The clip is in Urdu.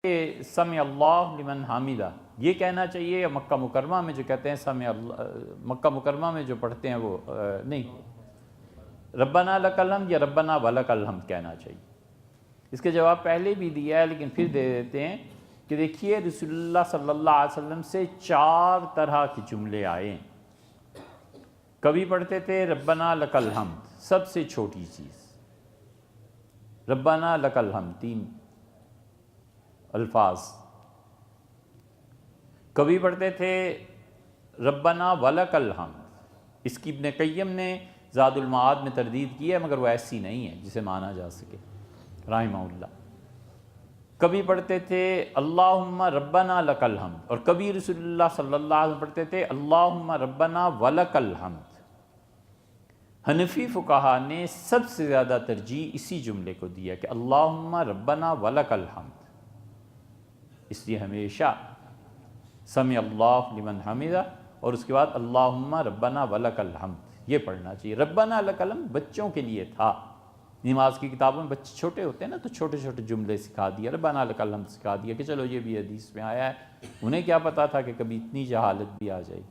سمع اللہ لمن حامدہ یہ کہنا چاہیے، یا مکہ مکرمہ میں جو کہتے ہیں سمع اللہ، مکہ مکرمہ میں جو پڑھتے ہیں وہ نہیں، ربنا لک الحمد یا ربنا ولک الحمد کہنا چاہیے؟ اس کے جواب پہلے بھی دیا ہے لیکن پھر دے دیتے ہیں کہ دیکھیے رسول اللہ صلی اللہ علیہ وسلم سے 4 طرح کے جملے آئے ہیں۔ کبھی پڑھتے تھے ربنا لک الحمد، سب سے چھوٹی چیز، ربنا لک الحمد 3 الفاظ۔ کبھی پڑھتے تھے ربنا ولک الحمد، اس کی ابن قیم نے زاد المعاد میں تردید کی ہے مگر وہ ایسی نہیں ہے جسے مانا جا سکے رحمہ اللہ۔ کبھی پڑھتے تھے اللہم ربنا لک الحمد، اور کبھی رسول اللہ صلی اللہ علیہ وسلم پڑھتے تھے اللہم ربنا ولک الحمد۔ حنفی فقہا نے سب سے زیادہ ترجیح اسی جملے کو دیا کہ اللہم ربنا ولک الحمد، اس لیے ہمیشہ سمع اللہ لمن حمدہ اور اس کے بعد اللہم ربنا ولک الحمد یہ پڑھنا چاہیے۔ ربنا لک الحمد بچوں کے لیے تھا، نماز کی کتابوں میں بچے چھوٹے ہوتے ہیں نا تو چھوٹے چھوٹے جملے سکھا دیا، ربنا لک الحمد سکھا دیا کہ چلو یہ بھی حدیث میں آیا ہے۔ انہیں کیا پتا تھا کہ کبھی اتنی جہالت بھی آ جائے۔